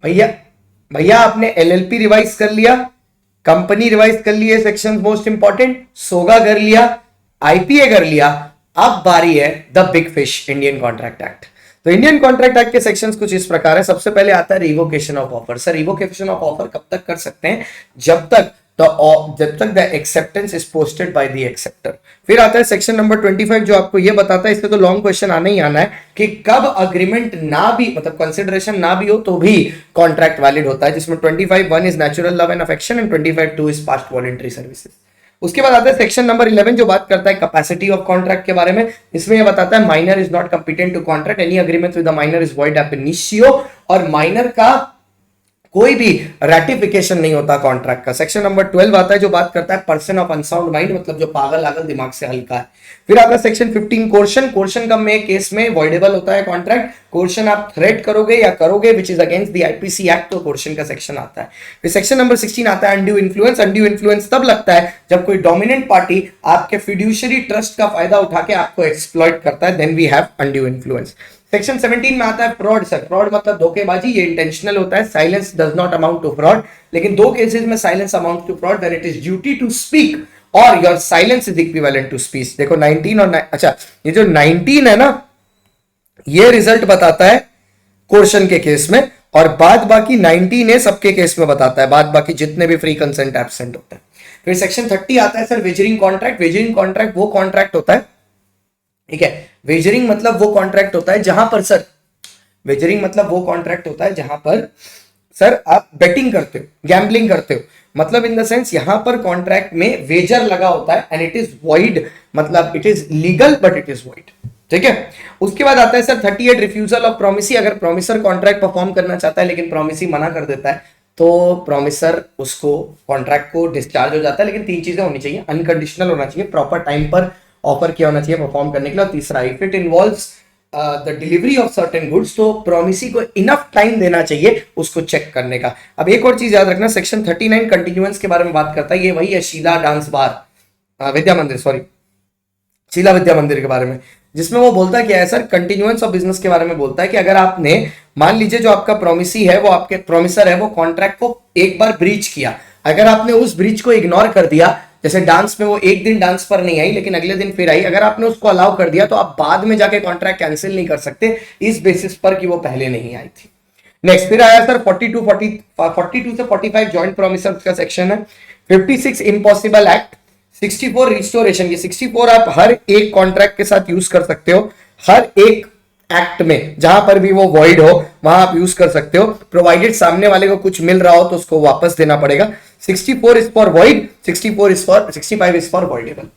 भैया भैया आपने एलएलपी रिवाइज कर लिया, कंपनी रिवाइज कर ली है, सेक्शन मोस्ट इंपॉर्टेंट, सोगा कर लिया, आईपीए कर लिया। अब बारी है the big fish, Indian contract act. तो इंडियन कॉन्ट्रैक्ट एक्ट के सेक्शंस कुछ इस प्रकार है। सबसे पहले आता है revocation of offer. Sir revocation of offer कब तक कर सकते हैं? जब तक the acceptance is posted by the acceptor. फिर आता है सेक्शन नंबर 25 जो आपको ये बताता है, इससे तो लॉन्ग क्वेश्चन आना ही आना है, कि कब अग्रीमेंट ना भी मतलब कंसिडरेशन ना भी हो तो भी कॉन्ट्रैक्ट वैलिड होता है, जिसमें 25(1) is natural love and affection and 25(2) is past voluntary services. उसके बाद आता है सेक्शन नंबर 11 जो बात करता है कैपेसिटी ऑफ कॉन्ट्रैक्ट के बारे में। इसमें यह बताता है minor is not competent to contract, any agreement with the minor is void ab initio, और माइनर का कोई भी रेटिफिकेशन नहीं होता कॉन्ट्रैक्ट का। सेक्शन नंबर 12 आता है जो बात करता है पर्सन ऑफ अनसाउंड माइंड, मतलब जो पागल आगल दिमाग से हल्का है। फिर आता है सेक्शन 15 कोर्शन। कोर्शन का में केस में वॉइडेबल होता है कॉन्ट्रैक्ट। कोर्शन आप थ्रेट करोगे या करोगे which is against the IPC act, तो कोर्शन का सेक्शन आता है। फिर सेक्शन नंबर 16 आता है अनड्यू इन्फ्लुएंस। अनड्यू इन्फ्लुएंस तब लगता है जब कोई डोमिनेंट पार्टी आपके फिड्यूशियरी ट्रस्ट का फायदा उठा के आपको एक्सप्लॉइट करता है, then we have undue influence. Section 17 में आता है फ्रॉड। सर फ्रॉड मतलब धोखेबाजी, ये इंटेंशनल होता है। Silence does not amount to fraud, लेकिन दो केसेस में silence amount to fraud, when it is duty to speak और your silence is equivalent to speech. देखो 19 और अच्छा ये जो 19 है ना, ये रिजल्ट बताता है कोर्शन के केस में, और बाद बाकी 19 है सबके केस में बताता है, बाद बाकी जितने भी फ्री कंसेंट एब्सेंट होते हैं। फिर सेक्शन 30 आता है sir wagering contract. Wagering contract वो कॉन्ट्रैक्ट होता है, ठीक है, वेजरिंग मतलब वो कॉन्ट्रैक्ट होता है जहां पर सर, वेजरिंग मतलब वो कॉन्ट्रैक्ट होता है जहां पर सर आप बेटिंग करते हो, गैम्बलिंग करते हो, मतलब इन द सेंस यहां पर कॉन्ट्रैक्ट में वेजर लगा होता है एंड इट इज वॉइड, मतलब it is legal but it is void, ठीक है। उसके बाद आता है सर 38 रिफ्यूजल ऑफ प्रोमिसी। अगर प्रोमिसर कॉन्ट्रैक्ट परफॉर्म करना चाहता है लेकिन प्रोमिसी मना कर देता है, तो प्रोमिसर उसको कॉन्ट्रैक्ट को डिस्चार्ज हो जाता है। लेकिन तीन चीजें होनी चाहिए, अनकंडीशनल होना चाहिए, प्रॉपर टाइम पर ऑफर किया होना चाहिए परफॉर्म करने के लिए, और तीसरा if it involves the delivery of certain goods, तो प्रोमिसी को इनफ टाइम देना चाहिए उसको चेक करने का। अब एक और चीज याद रखना, सेक्शन 39 कंटिन्यूएंस के बारे में बात करता है। ये वही है शीला डांस बार विद्या मंदिर, सॉरी शीला विद्या मंदिर के बारे में, जिसमें वो बोलता है क्या है सर, कंटिन्यूएंस ऑफ बिजनेस के बारे में बोलता है कि अगर आपने मान लीजिए जो आपका प्रोमिसी है, वो आपके प्रोमिसर है, वो कॉन्ट्रैक्ट को एक बार ब्रीच किया, अगर आपने उस ब्रीच को इग्नोर कर दिया, जैसे डांस में वो एक दिन डांस पर नहीं आई लेकिन अगले दिन फिर आई, अगर आपने उसको अलाउ कर दिया तो आप बाद में जाके कॉन्ट्रैक्ट कैंसिल नहीं कर सकते इस बेसिस पर कि वो पहले नहीं आई थी। नेक्स्ट फिर आया सर 42 से 45 जॉइंट प्रोमिसर्स का सेक्शन है। 56 इम्पॉसिबल एक्ट। 64 रिस्टोरेशन। ये 64 आप हर एक कॉन्ट्रैक्ट के साथ यूज कर सकते हो, हर एक एक्ट में जहां पर भी वो वॉइड हो वहां आप यूज कर सकते हो, प्रोवाइडेड सामने वाले को कुछ मिल रहा हो तो उसको वापस देना पड़ेगा। 64 is for void, 65 is for voidable.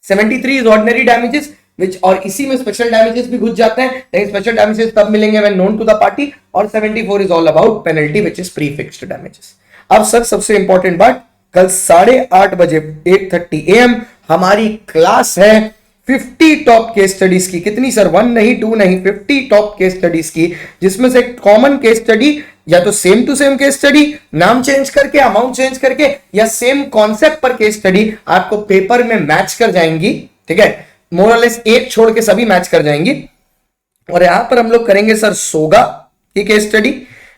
73 is ordinary damages which, और इसी में स्पेशल डैमेजेस भी घुस जाते हैं, लेकिन स्पेशल डैमेजेस तब मिलेंगे when known to the party. और 74 is all about penalty which is pre fixed damages. अब सर सबसे इंपॉर्टेंट बात, कल 8:30 बजे 8:30 AM हमारी क्लास है 50 टॉप केस स्टडीज की। कितनी सर? 1 नहीं 2 नहीं, 50 टॉप केस स्टडीज की, जिसमें से कॉमन केस स्टडी या तो same to same case study, नाम चेंज करके, अमाउंट चेंज करके, या सेम कॉन्सेप्ट पर केस स्टडी आपको पेपर में मैच कर जाएंगी, ठीक है, मोर और लेस एक छोड़ के सभी मैच कर जाएंगी। और यहां पर हम लोग करेंगे सर सोगा की केस स्टडी,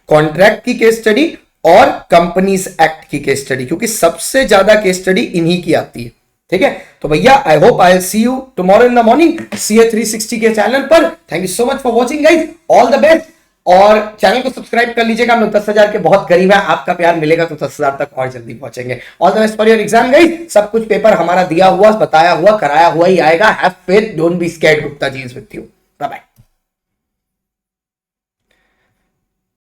कॉन्ट्रैक्ट की केस स्टडी और कंपनीज एक्ट की केस स्टडी, क्योंकि सबसे ज्यादा केस स्टडी इन्हीं की आती है, ठीक है। तो भैया I hope I will see you tomorrow in the morning CA 360 के चैनल पर। Thank you so much for watching guys, all the best, और चैनल को सब्सक्राइब कर लीजिएगा, हम लोग 10,000 के बहुत करीब है, आपका प्यार मिलेगा तो 10,000 तक और जल्दी पहुंचेंगे। All the best for your exam guys, सब कुछ पेपर हमारा दिया हुआ, बताया हुआ, कराया हुआ ही आएगा। Have faith, don't be scared, Gupta ji is with you, bye bye.